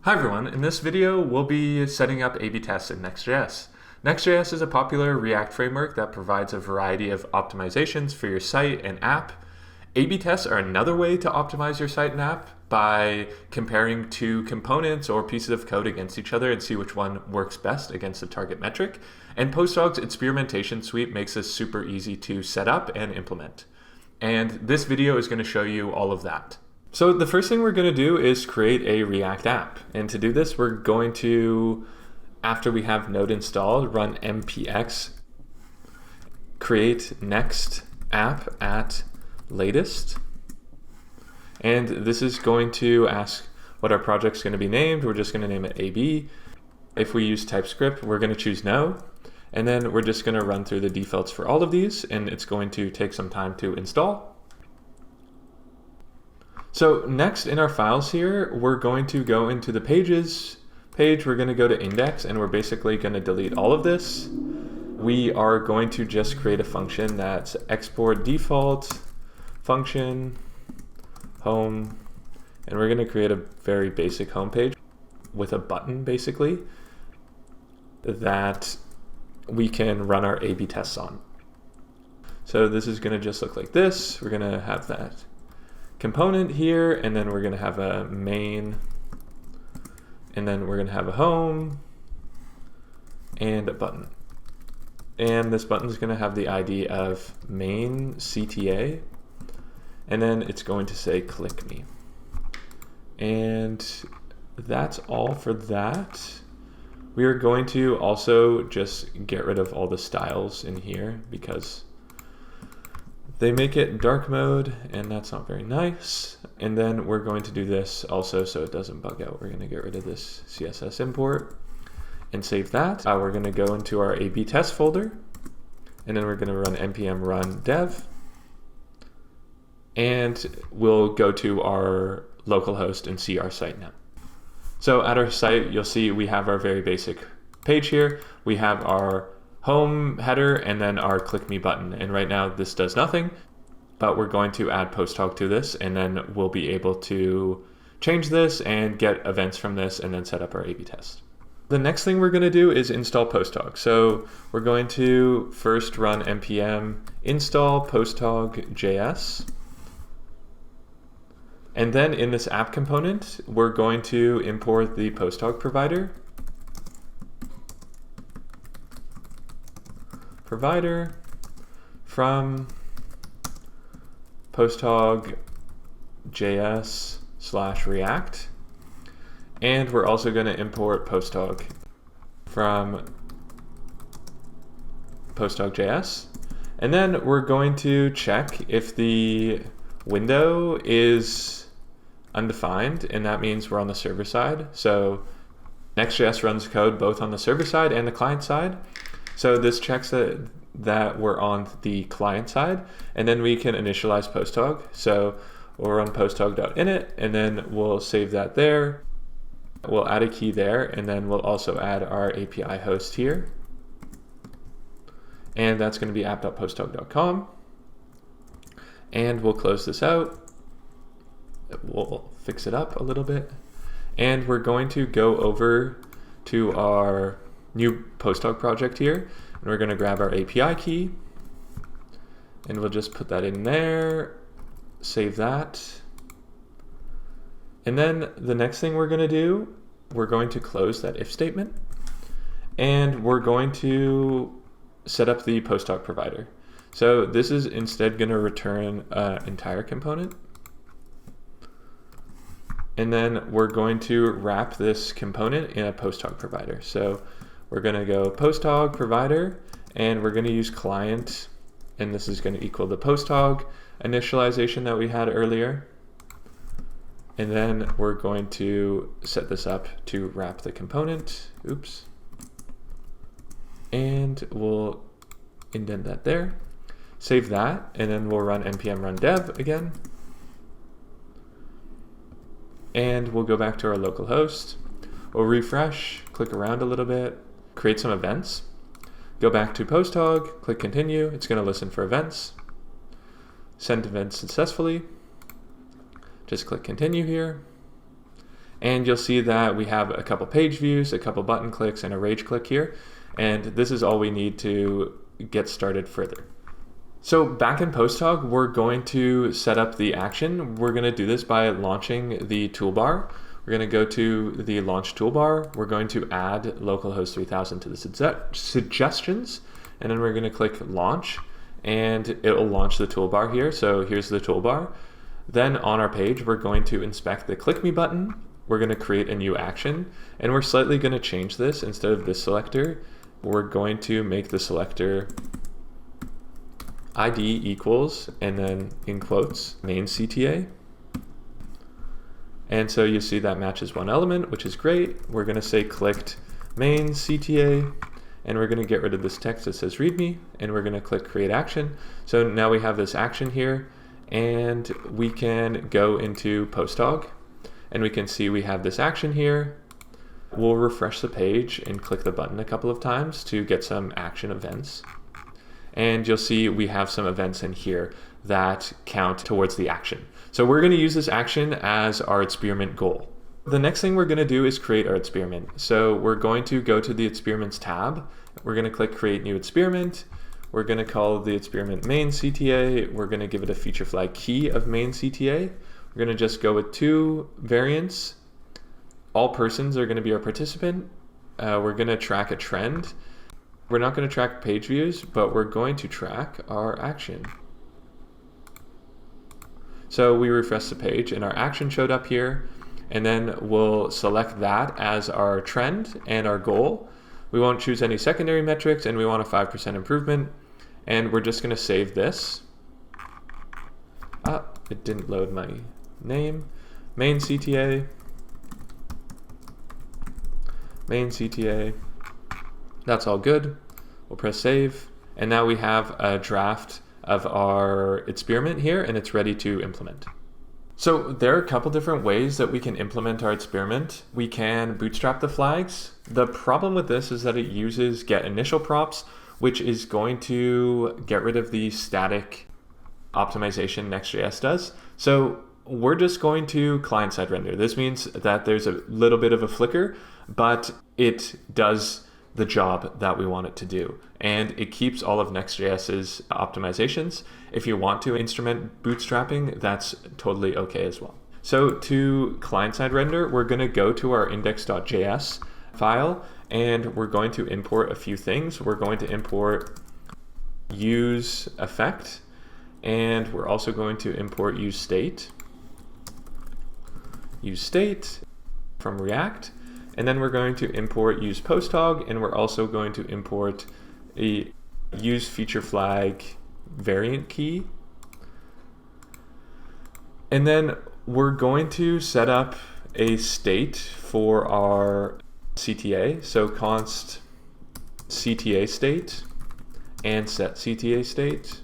Hi everyone, in this video we'll be setting up A/B tests in Next.js. Next.js is a popular React framework that provides a variety of optimizations for your site and app. A/B tests are another way to optimize your site and app by comparing two components or pieces of code against each other and see which one works best against the target metric. And PostHog's experimentation suite makes this super easy to set up and implement. And this video is going to show you all of that. So the first thing we're going to do is create a React app. And to do this, we're going to, after we have Node installed, run npx create next app at latest. And this is going to ask what our project's going to be named. We're just going to name it AB. If we use TypeScript, we're going to choose no. And then we're just going to run through the defaults for all of these, and it's going to take some time to install. So next in our files here, we're going to go into the pages page. We're going to go to index, and we're basically going to delete all of this. We are going to just create a function that's export default function home, and we're going to create a very basic home page with a button basically that we can run our A/B tests on. So this is going to just look like this. We're going to have that component here, and then we're going to have a main, and then we're going to have a home and a button. And this button is going to have the ID of main CTA, and then it's going to say click me. And that's all for that. We are going to also just get rid of all the styles in here because they make it dark mode, and that's not very nice. And then we're going to do this also so it doesn't bug out. We're going to get rid of this CSS import and save that. We're going to go into our A/B test folder, and then we're going to run npm run dev, and we'll go to our localhost and see our site now. So at our site, you'll see we have our very basic page here. We have our home header and then our click me button. And right now this does nothing, but we're going to add PostHog to this, and then we'll be able to change this and get events from this and then set up our A/B test. The next thing we're going to do is install PostHog. So we're going to first run npm install PostHog.js. And then in this app component, we're going to import the PostHog provider from PostHog.js/React. And we're also going to import PostHog from PostHog.js. And then we're going to check if the window is undefined, and that means we're on the server side. So Next.js runs code both on the server side and the client side. So this checks that we're on the client side, and then we can initialize PostHog. So we'll run posthog.init, and then we'll save that there. We'll add a key there, and then we'll also add our API host here. And that's going to be app.posthog.com. And we'll close this out. We'll fix it up a little bit. And we're going to go over to our new PostHog project here, and we're going to grab our API key, and we'll just put that in there, save that. And then the next thing we're going to do, we're going to close that if statement, and we're going to set up the PostHog provider. So this is instead going to return an entire component. And then we're going to wrap this component in a PostHog provider. So we're going to go PostHog provider, and we're going to use client, and this is going to equal the PostHog initialization that we had earlier. And then we're going to set this up to wrap the component. Oops. And we'll indent that there. Save that, and then we'll run npm run dev again. And we'll go back to our local host. We'll refresh, click around a little bit, create some events, go back to PostHog, click continue. It's going to listen for events, send events successfully. Just click continue here. And you'll see that we have a couple page views, a couple button clicks, and a rage click here. And this is all we need to get started further. So back in PostHog, we're going to set up the action. We're going to do this by launching the toolbar. We're going to go to the launch toolbar. We're going to add localhost 3000 to the suggestions, and then we're going to click launch, and it will launch the toolbar here. So here's the toolbar. Then on our page, we're going to inspect the click me button. We're going to create a new action, and we're slightly going to change this. Instead of this selector, we're going to make the selector ID equals, and then in quotes, main CTA. And so you see that matches one element, which is great. We're going to say clicked main CTA, and we're going to get rid of this text that says readme, and we're going to click create action. So now we have this action here, and we can go into PostHog, and we can see we have this action here. We'll refresh the page and click the button a couple of times to get some action events. And you'll see we have some events in here that count towards the action. So we're going to use this action as our experiment goal. The next thing we're going to do is create our experiment. So we're going to go to the experiments tab. We're going to click create new experiment. We're going to call the experiment main CTA. We're going to give it a feature flag key of main CTA. We're going to just go with 2 variants. All persons are going to be our participant. We're going to track a trend. We're not going to track page views, but we're going to track our action. So we refresh the page and our action showed up here, and then we'll select that as our trend and our goal. We won't choose any secondary metrics, and we want a 5% improvement, and we're just going to save this. It didn't load my name. Main CTA. Main CTA. That's all good. We'll press save. And now we have a draft of our experiment here, and it's ready to implement. So there are a couple different ways that we can implement our experiment. We can bootstrap the flags. The problem with this is that it uses get initial props, which is going to get rid of the static optimization Next.js does. So we're just going to client-side render. This means that there's a little bit of a flicker, but it does the job that we want it to do. And it keeps all of Next.js's optimizations. If you want to instrument bootstrapping, that's totally okay as well. So to client-side render, we're going to go to our index.js file, and we're going to import a few things. We're going to import use effect, and we're also going to import use state from React. And then we're going to import use PostHog, and we're also going to import a use feature flag variant key. And then we're going to set up a state for our CTA. So const CTA state and set CTA state.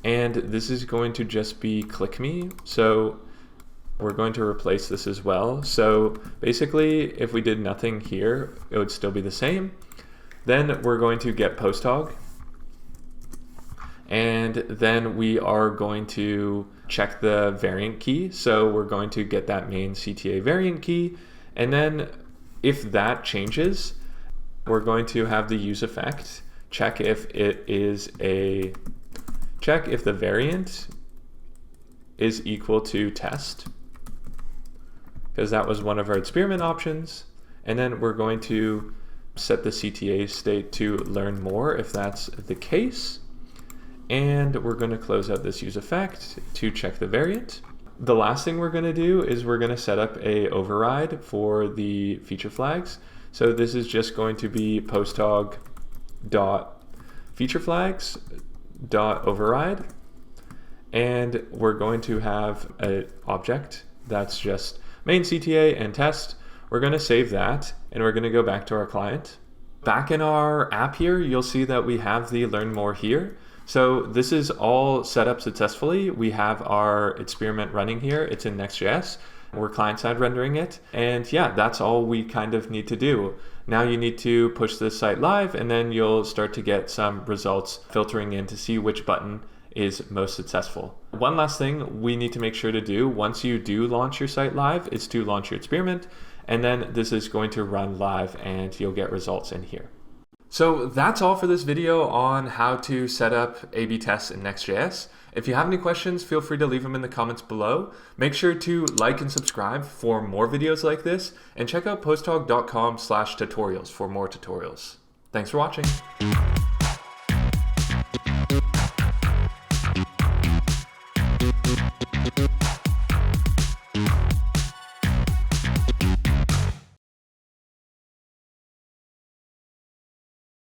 And this is going to just be click me. So we're going to replace this as well. So basically, if we did nothing here, it would still be the same. Then we're going to get PostHog, and then we are going to check the variant key. So we're going to get that main CTA variant key, and then if that changes, we're going to have the use effect check if it is check if the variant is equal to test, because that was one of our experiment options. And then we're going to set the CTA state to learn more if that's the case. And we're going to close out this use effect to check the variant. The last thing we're going to do is we're going to set up a override for the feature flags. So this is just going to be PostHog dot feature flags dot override. And we're going to have an object that's just main CTA and test. We're going to save that, and we're going to go back to our client. Back in our app here, you'll see that we have the learn more here. So this is all set up successfully. We have our experiment running here. It's in Next.js. We're client-side rendering it. And yeah, that's all we kind of need to do. Now you need to push this site live, and then you'll start to get some results filtering in to see which button is most successful. One last thing we need to make sure to do once you do launch your site live is to launch your experiment, and then this is going to run live and you'll get results in here. So that's all for this video on how to set up A/B tests in Next.js. If you have any questions, feel free to leave them in the comments below. Make sure to like and subscribe for more videos like this, and check out posthog.com/tutorials for more tutorials. Thanks for watching.